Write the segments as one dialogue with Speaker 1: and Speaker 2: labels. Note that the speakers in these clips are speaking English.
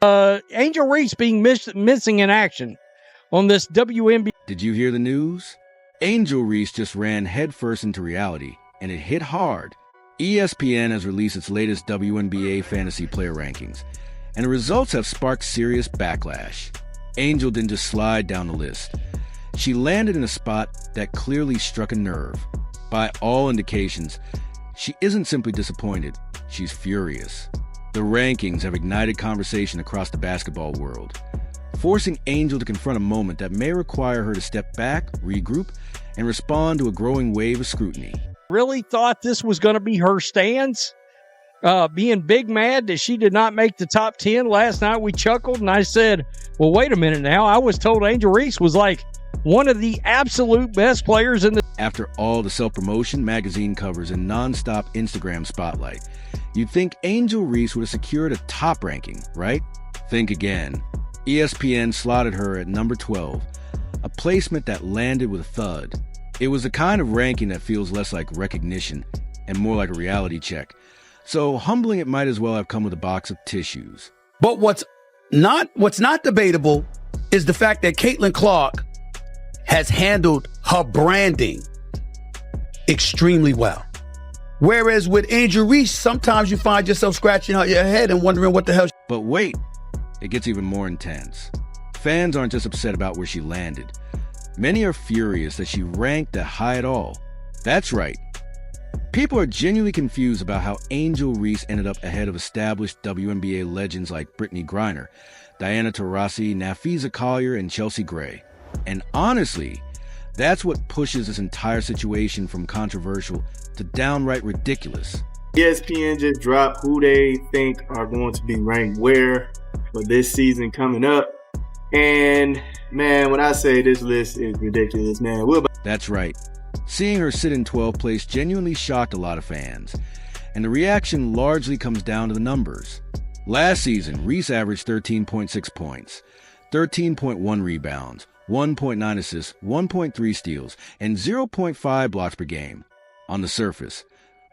Speaker 1: Angel Reese being missing in action on this WNBA.
Speaker 2: Did you hear the news? Angel Reese just ran headfirst into reality, and it hit hard. ESPN has released its latest WNBA fantasy player rankings, and the results have sparked serious backlash. Angel didn't just slide down the list. She landed in a spot that clearly struck a nerve. By all indications, she isn't simply disappointed, she's furious. The rankings have ignited conversation across the basketball world, forcing Angel to confront a moment that may require her to step back, regroup, and respond to a growing wave of scrutiny.
Speaker 1: Really thought this was going to be her stance? Being big mad that she did not make the top 10 last night. We chuckled and I said, well, wait a minute now. I was told Angel Reese was like one of the absolute best players in the...
Speaker 2: After all the self-promotion, magazine covers, and non-stop Instagram spotlight, you'd think Angel Reese would have secured a top ranking, right? Think again. ESPN slotted her at number 12, a placement that landed with a thud. It was the kind of ranking that feels less like recognition and more like a reality check. So humbling it might as well have come with a box of tissues.
Speaker 3: But what's not debatable is the fact that Caitlin Clark has handled her branding extremely well. Whereas with Angel Reese, sometimes you find yourself scratching out your head and wondering what the hell.
Speaker 2: But wait, it gets even more intense. Fans aren't just upset about where she landed. Many are furious that she ranked that high at all. That's right. People are genuinely confused about how Angel Reese ended up ahead of established WNBA legends like Brittany Griner, Diana Taurasi, Nafisa Collier, and Chelsea Gray. And honestly, that's what pushes this entire situation from controversial to downright ridiculous.
Speaker 4: ESPN just dropped who they think are going to be ranked where for this season coming up. And man, when I say this list is ridiculous, man,
Speaker 2: That's right. Seeing her sit in 12th place genuinely shocked a lot of fans, and the reaction largely comes down to the numbers. Last season, Reese averaged 13.6 points, 13.1 rebounds, 1.9 assists, 1.3 steals, and 0.5 blocks per game. On the surface,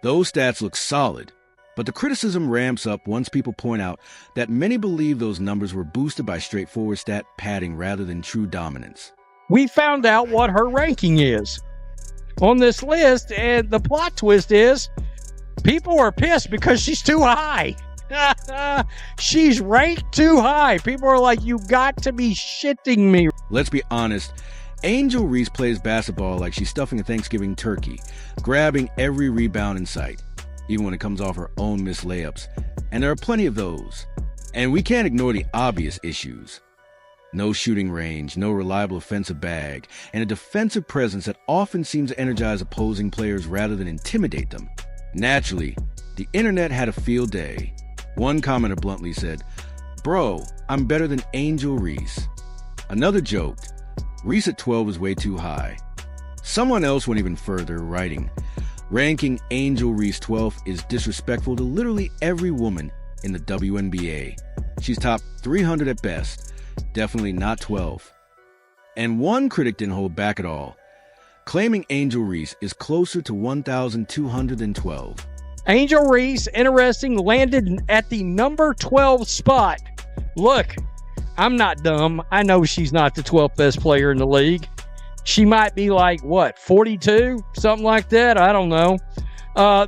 Speaker 2: those stats look solid, but the criticism ramps up once people point out that many believe those numbers were boosted by straightforward stat padding rather than true dominance.
Speaker 1: We found out what her ranking is on this list, and the plot twist is people are pissed because she's too high. She's ranked too high. People are like, you got to be shitting me.
Speaker 2: Let's be honest. Angel Reese plays basketball like she's stuffing a Thanksgiving turkey, grabbing every rebound in sight, even when it comes off her own missed layups. And there are plenty of those. And we can't ignore the obvious issues. No shooting range, no reliable offensive bag, and a defensive presence that often seems to energize opposing players rather than intimidate them. Naturally, the internet had a field day. One commenter bluntly said, "Bro, I'm better than Angel Reese." Another joked, "Reese at 12 is way too high." Someone else went even further, writing, "Ranking Angel Reese 12th is disrespectful to literally every woman in the WNBA. She's top 300 at best. Definitely not 12. And one critic didn't hold back at all, claiming Angel Reese is closer to 1,212.
Speaker 1: Angel Reese, interesting, landed at the number 12 spot. Look, I'm not dumb. I know she's not the 12th best player in the league. She might be like, 42? Something like that? I don't know.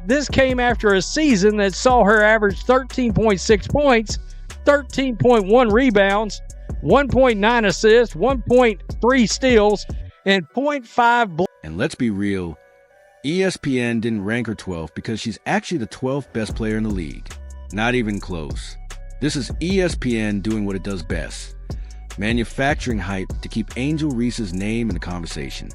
Speaker 1: This came after a season that saw her average 13.6 points, 13.1 rebounds, 1.9 assists, 1.3 steals, and 0.5
Speaker 2: And let's be real, ESPN didn't rank her 12th because she's actually the 12th best player in the league. Not even close. This is ESPN doing what it does best, manufacturing hype to keep Angel Reese's name in the conversation.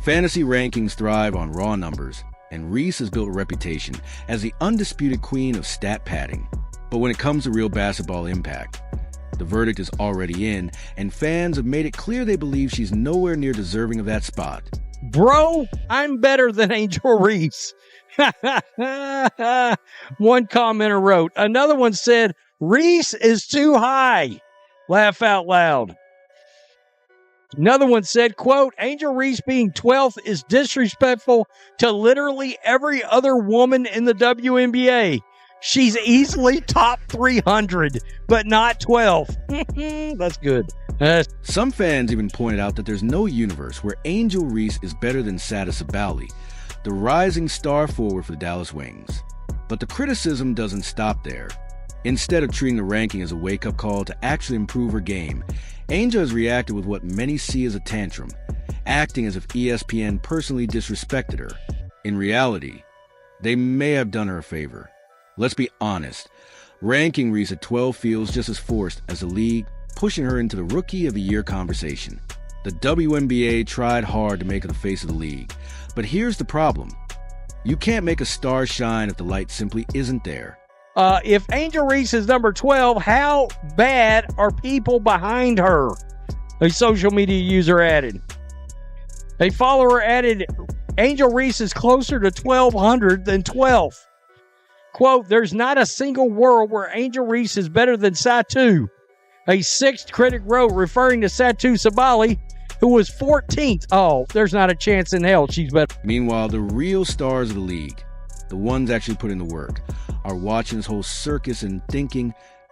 Speaker 2: Fantasy rankings thrive on raw numbers, and Reese has built a reputation as the undisputed queen of stat padding. But when it comes to real basketball impact, the verdict is already in, and fans have made it clear they believe she's nowhere near deserving of that spot.
Speaker 1: Bro, I'm better than Angel Reese. One commenter wrote. Another one said, Reese is too high. Laugh out loud. Another one said, quote, Angel Reese being 12th is disrespectful to literally every other woman in the WNBA. She's easily top 300, but not 12. That's good.
Speaker 2: Some fans even pointed out that there's no universe where Angel Reese is better than Sada Sabali, the rising star forward for the Dallas Wings. But the criticism doesn't stop there. Instead of treating the ranking as a wake-up call to actually improve her game, Angel has reacted with what many see as a tantrum, acting as if ESPN personally disrespected her. In reality, they may have done her a favor. Let's be honest, ranking Reese at 12 feels just as forced as the league pushing her into the Rookie of the Year conversation. The WNBA tried hard to make her the face of the league, but here's the problem. You can't make a star shine if the light simply isn't there.
Speaker 1: If Angel Reese is number 12, how bad are people behind her? A social media user added. A follower added, Angel Reese is closer to 1,200 than 12. Quote, there's not a single world where Angel Reese is better than Satu. A sixth critic wrote, referring to Satu Sabali, who was 14th. Oh, there's not a chance in hell she's better.
Speaker 2: Meanwhile, the real stars of the league, the ones actually putting the work, are watching this whole circus and thinking,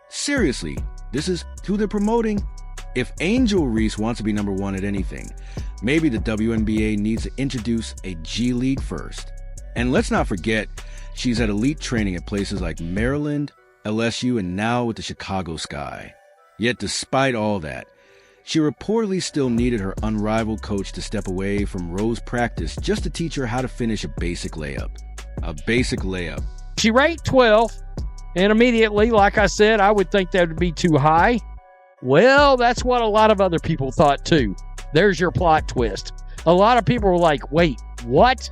Speaker 2: seriously, this is who they're promoting? If Angel Reese wants to be number one at anything, maybe the WNBA needs to introduce a G League first. And let's not forget, she's had elite training at places like Maryland, LSU, and now with the Chicago Sky. Yet despite all that, she reportedly still needed her unrivaled coach to step away from Rose practice just to teach her how to finish a basic layup. A basic layup.
Speaker 1: She ranked 12, and immediately, like I said, I would think that would be too high. Well, that's what a lot of other people thought too. There's your plot twist. A lot of people were like, wait, what?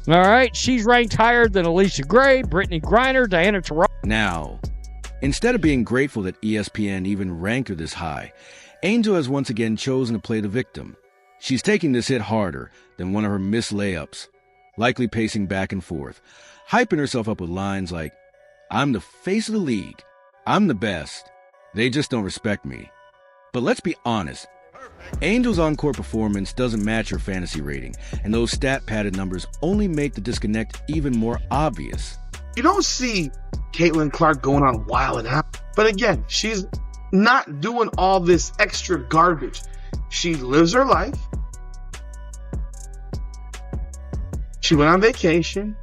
Speaker 1: All right, she's ranked higher than Alicia Gray, Brittany Griner, Diana Taurasi.
Speaker 2: Now, instead of being grateful that ESPN even ranked her this high, Angel has once again chosen to play the victim. She's taking this hit harder than one of her missed layups, likely pacing back and forth, hyping herself up with lines like, I'm the face of the league, I'm the best, they just don't respect me. But let's be honest, Angel's on-court performance doesn't match her fantasy rating, and those stat-padded numbers only make the disconnect even more obvious.
Speaker 5: You don't see Caitlin Clark going on wild and out. But again, she's not doing all this extra garbage. She lives her life. She went on vacation.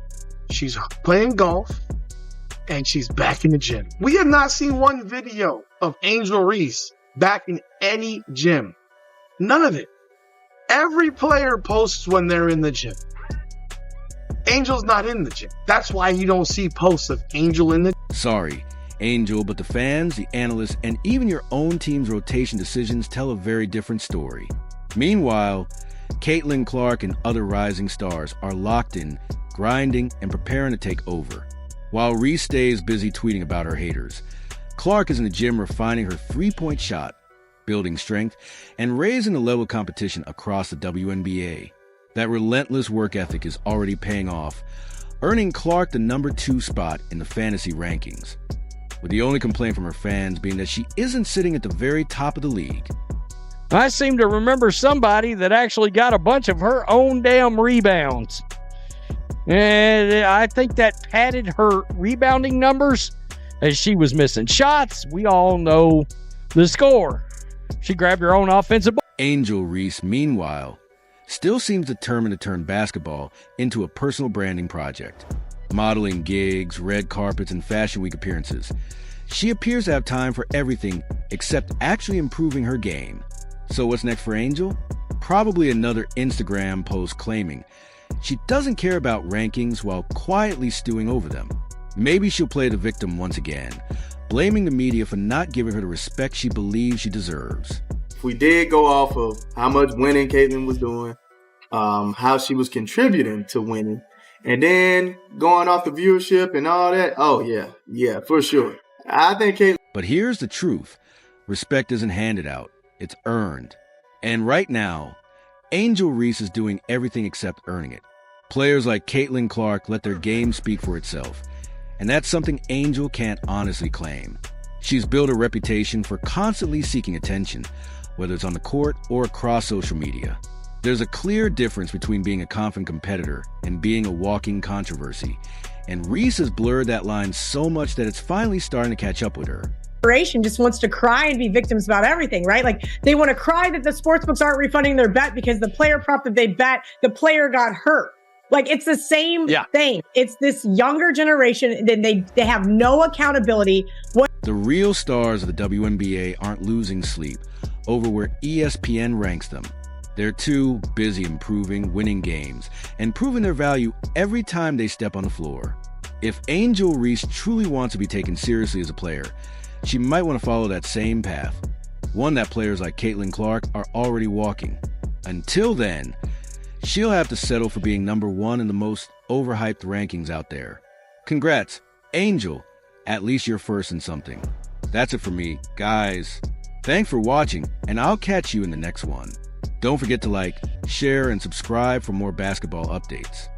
Speaker 5: She's playing golf. And she's back in the gym. We have not seen one video of Angel Reese back in any gym. None of it. Every player posts when they're in the gym. Angel's not in the gym. That's why you don't see posts of Angel in the gym.
Speaker 2: Sorry, Angel, but the fans, the analysts, and even your own team's rotation decisions tell a very different story. Meanwhile, Caitlin Clark and other rising stars are locked in, grinding, and preparing to take over. While Reese stays busy tweeting about her haters, Clark is in the gym refining her three-point shot, building strength, and raising the level of competition across the WNBA. That relentless work ethic is already paying off, earning Clark the number 2 spot in the fantasy rankings, with the only complaint from her fans being that she isn't sitting at the very top of the league.
Speaker 1: I seem to remember somebody that actually got a bunch of her own damn rebounds. And I think that padded her rebounding numbers as she was missing shots. We all know the score. She grabbed her own offensive ball.
Speaker 2: Angel Reese, meanwhile, still seems determined to turn basketball into a personal branding project. Modeling gigs, red carpets, and Fashion Week appearances, she appears to have time for everything except actually improving her game. So what's next for Angel? Probably another Instagram post claiming she doesn't care about rankings while quietly stewing over them. Maybe she'll play the victim once again, blaming the media for not giving her the respect she believes she deserves.
Speaker 4: If we did go off of how much winning Caitlin was doing, how she was contributing to winning, and then going off the viewership and all that, oh yeah, for sure. I think Caitlin.
Speaker 2: But here's the truth. Respect isn't handed out. It's earned. And right now, Angel Reese is doing everything except earning it. Players like Caitlin Clark let their game speak for itself. And that's something Angel can't honestly claim. She's built a reputation for constantly seeking attention, whether it's on the court or across social media. There's a clear difference between being a confident competitor and being a walking controversy. And Reese has blurred that line so much that it's finally starting to catch up with her.
Speaker 6: Just wants to cry and be victims about everything, right? Like they want to cry that the sportsbooks aren't refunding their bet because the player prop that they bet, the player got hurt. Like it's the same thing. It's this younger generation, then they have no accountability.
Speaker 2: The real stars of the WNBA aren't losing sleep over where ESPN ranks them. They're too busy improving, winning games, and proving their value every time they step on the floor. If Angel Reese truly wants to be taken seriously as a player, she might want to follow that same path, one that players like Caitlin Clark are already walking. Until then, she'll have to settle for being number one in the most overhyped rankings out there. Congrats, Angel. At least you're first in something. That's it for me, guys. Thanks for watching, and I'll catch you in the next one. Don't forget to like, share, and subscribe for more basketball updates.